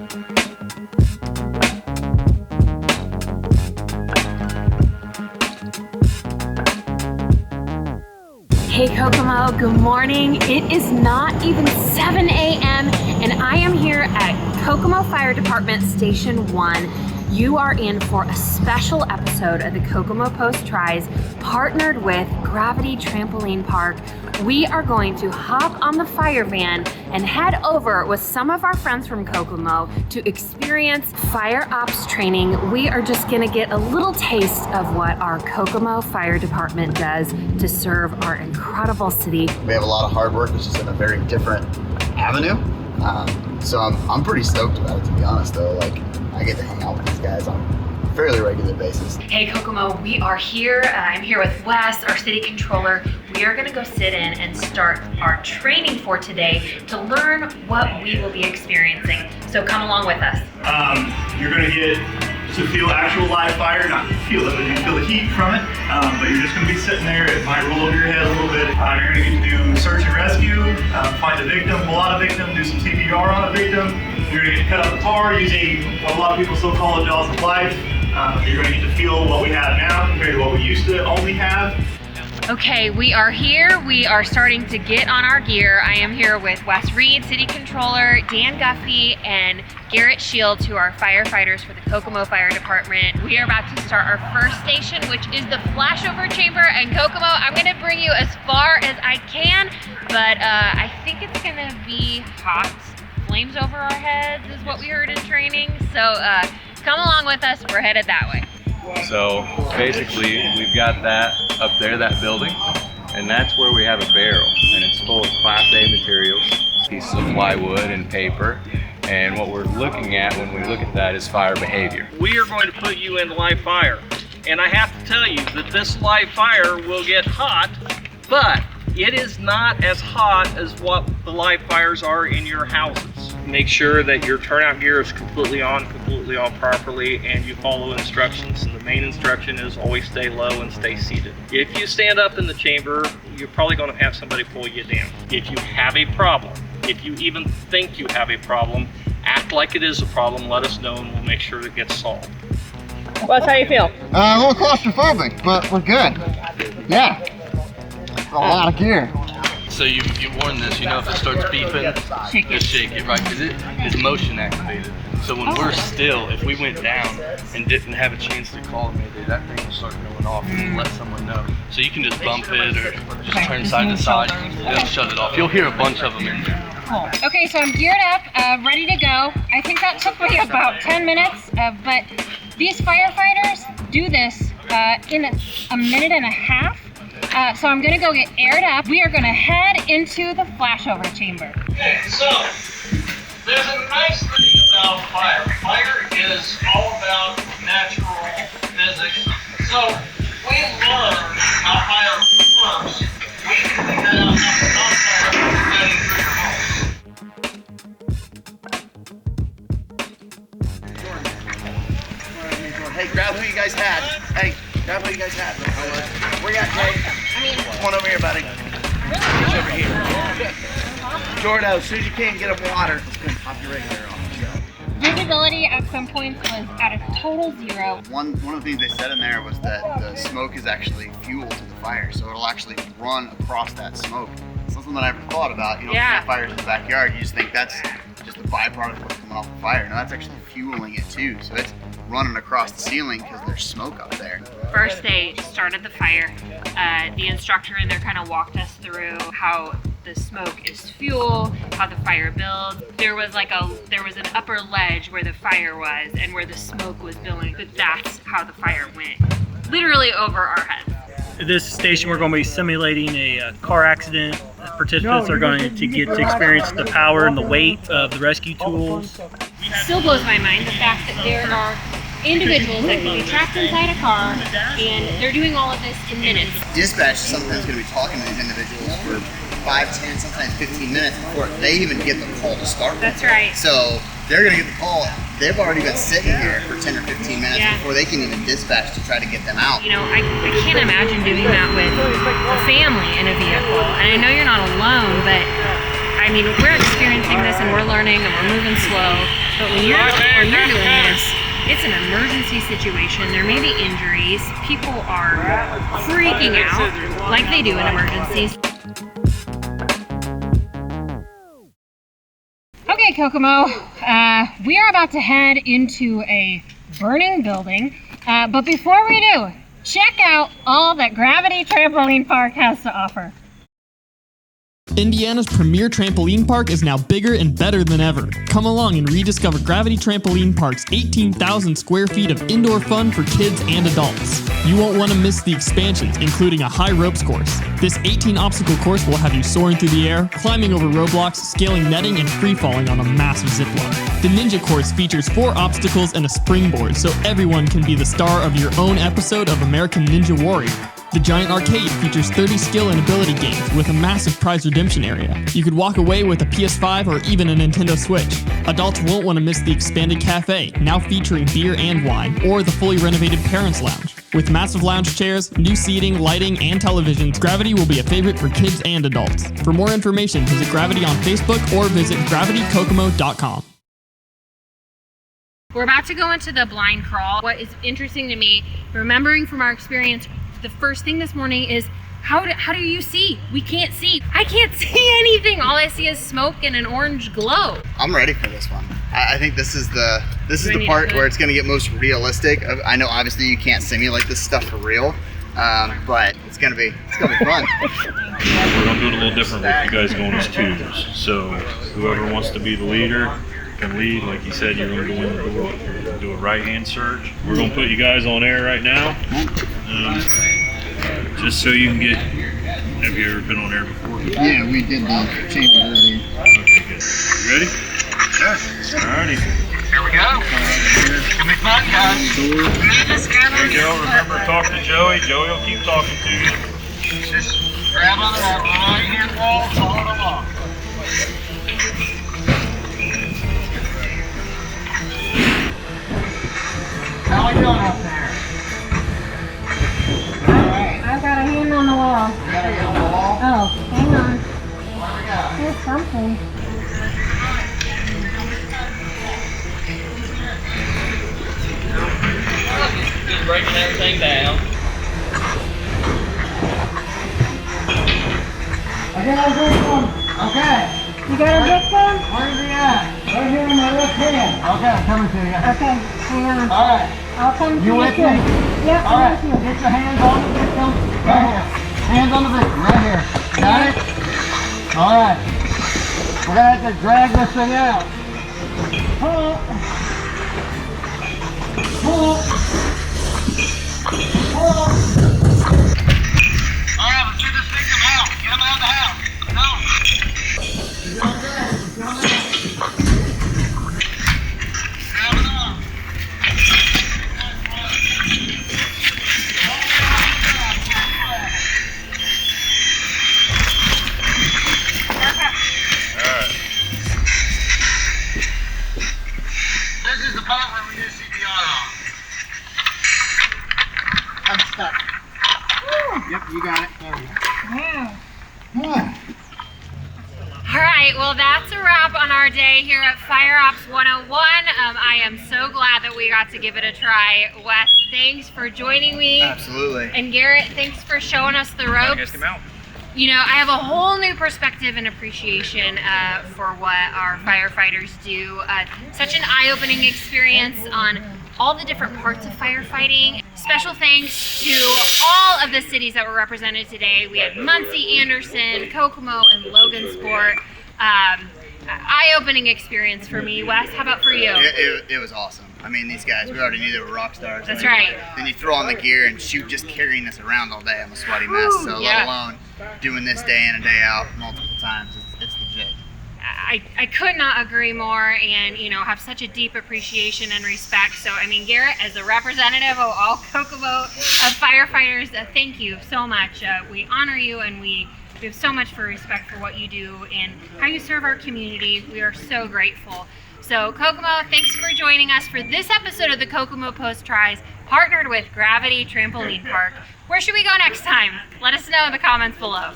Hey Kokomo, good morning. It is not even 7 a.m. and I am here at Kokomo Fire Department Station 1. You are in for a special episode of the Kokomo Post Tries, partnered with Gravity Trampoline Park. We are going to hop on the fire van and head over with some of our friends from Kokomo to experience fire ops training. We are just gonna get a little taste of what our Kokomo Fire Department does to serve our incredible city. We have a lot of hard work, it's just in a very different avenue. So I'm pretty stoked about it, to be honest though. Like, I get to hang out with these guys on a fairly regular basis. Hey Kokomo, we are here. I'm here with Wes, our city controller. We are gonna go sit in and start our training for today to learn what we will be experiencing. So come along with us. You're gonna get to feel actual live fire, not feel it, but you feel the heat from it. But you're just gonna be sitting there. It might roll over your head a little bit. You're gonna get to do search and rescue, find a victim, pull out a victim, do some CPR on a victim. You're gonna get to cut out the tar using what a lot of people still call the jaws of life. You're gonna get to feel what we have now compared to what we used to only have. Okay, we are here. We are starting to get on our gear. I am here with Wes Reed, City Controller, Dan Guffey, and Garrett Shields, who are firefighters for the Kokomo Fire Department. We are about to start our first station, which is the flashover chamber. And Kokomo, I'm gonna bring you as far as I can, but I think it's gonna be hot. Flames over our heads is what we heard in training. So come along with us, we're headed that way. So basically we've got that up there, that building, and that's where we have a barrel, and it's full of Class A materials, pieces of plywood and paper. And what we're looking at when we look at that is fire behavior. We are going to put you in live fire. And I have to tell you that this live fire will get hot, but it is not as hot as what the live fires are in your houses. Make sure that your turnout gear is completely on properly, and you follow instructions. And the main instruction is always stay low and stay seated. If you stand up in the chamber, you're probably going to have somebody pull you down. If you have a problem, if you even think you have a problem, act like it is a problem, let us know, and we'll make sure it gets solved. Wes, how do you feel? A little claustrophobic, but we're good. Yeah, it's a lot of gear. So you warn this, you know, if it starts beeping, just shake it, right? Because it's motion activated. So when we're still, if we went down and didn't have a chance to call maybe, that thing will start going off and let someone know. So you can just bump it or just turn side to side, it'll shut it off. You'll hear a bunch of them in there. Cool. Okay, so I'm geared up, ready to go. I think that took me about 10 minutes, but these firefighters do this in a minute and a half. So I'm gonna go get aired up. We are gonna head into the flashover chamber. Okay, so there's a nice thing about fire. Fire is all about natural physics. So we learn how fire works. We can figure out how to stop fire getting through your home. Hey, grab who you guys had. Hey, grab who you guys had. Where you at, Jay? Come on over here, buddy. Get over here. Jordan, as soon as you can, get him water. Pop your regular off. Visibility at some points was at a total 0. One of the things they said in there was that the smoke is actually fuel to the fire, so it'll actually run across that smoke. It's something that I never thought about. You know, Yeah. if you have fires in the backyard, you just think that's just a byproduct of what's coming off the fire. No, that's actually fueling it too. So it's running across the ceiling because there's smoke up there. First, they started the fire. The instructor in there kind of walked us through how the smoke is fuel, how the fire builds. There was an upper ledge where the fire was and where the smoke was building, but that's how the fire went, literally over our heads. At this station, we're going to be simulating a car accident. Participants are going to get to experience the power and the weight of the rescue tools. Still blows my mind the fact that there are individuals that can be trapped inside a car and they're doing all of this in minutes. Dispatch is sometimes going to be talking to these individuals for 5, 10, sometimes 15 minutes before they even get the call to start with. That's right. So they're going to get the call. They've already been sitting here for 10 or 15 minutes before they can even dispatch to try to get them out. You know, I can't imagine doing that with a family in a vehicle. And I know you're not alone, but I mean, we're experiencing this and we're learning and we're moving slow. But when you're doing this, it's an emergency situation. There may be injuries. People are freaking out like they do in emergencies. Okay, Kokomo, we are about to head into a burning building. But before we do, check out all that Gravity Trampoline Park has to offer. Indiana's premier trampoline park is now bigger and better than ever. Come along and rediscover Gravity Trampoline Park's 18,000 square feet of indoor fun for kids and adults. You won't want to miss the expansions, including a high ropes course. This 18-obstacle course will have you soaring through the air, climbing over roadblocks, scaling netting, and free-falling on a massive zip line. The Ninja course features 4 obstacles and a springboard, so everyone can be the star of your own episode of American Ninja Warrior. The Giant Arcade features 30 skill and ability games with a massive prize redemption area. You could walk away with a PS5 or even a Nintendo Switch. Adults won't want to miss the expanded cafe, now featuring beer and wine, or the fully renovated Parents Lounge. With massive lounge chairs, new seating, lighting, and televisions, Gravity will be a favorite for kids and adults. For more information, visit Gravity on Facebook or visit gravitykokomo.com. We're about to go into the blind crawl. What is interesting to me, remembering from our experience, the first thing this morning is, how do you see? We can't see. I can't see anything. All I see is smoke and an orange glow. I'm ready for this one. I think this is the part where it's going to get most realistic. I know obviously you can't simulate this stuff for real, but it's going to be fun. We're going to do it a little different with you guys going as twos. So whoever wants to be the leader can lead. Like you said, you're going to go in the door, do a right-hand surge. We're going to put you guys on air right now. Just so you can get, have you ever been on air before? Yeah, we did the chamber earlier. Okay, good. You ready? Sure. Alrighty. Here we go. It's gonna be fun, guys. There you go. Remember, talk to Joey. Joey will keep talking to you. Just grab on that right hand wall, follow it along. How are we doing up there? I've got a hand on the wall. You got a hand on the wall? Oh, hang on. What do we got? There's something. Just breaking everything down. I got a good one. Okay. You got a victim? Where's he at? Right here in my left hand. Okay, I'm coming to you. Okay, hang on. All right. I'll come to You with me? Yep, All right. I'm with you. Get your hands on the victim. Right here. Hands on the victim. Right here. Got it? All right. We're going to have to drag this thing out. Pull up. Pull up. Pull up. All right, let's get this victim out. Get him out of the house. Go. Grab it up. This is the part where we do CPR on. I'm stuck. Yep, you got it. There we go. All right, well, that's a wrap on our day here at Fire Ops 101. I am so glad that we got to give it a try. Wes, thanks for joining me. Absolutely. And Garrett, thanks for showing us the ropes. You know, I have a whole new perspective and appreciation for what our firefighters do. Such an eye-opening experience on all the different parts of firefighting. Special thanks to all of the cities that were represented today. We had Muncie, Anderson, Kokomo, and Logansport. Eye-opening experience for me. Wes, how about for you? It was awesome. I mean, these guys, we already knew they were rock stars. That's right. Then you throw on the gear and shoot, just carrying this around all day. I'm a sweaty mess, so yeah. let alone doing this day in and day out multiple times. It's legit. I could not agree more, and you know, have such a deep appreciation and respect. So I mean, Garrett, as a representative of all Kokomo firefighters, thank you so much. We honor you, and we have so much for respect for what you do and how you serve our community. We are so grateful. So Kokomo, thanks for joining us for this episode of the Kokomo Post Tries, partnered with Gravity Trampoline Park. Where should we go next time? Let us know in the comments below.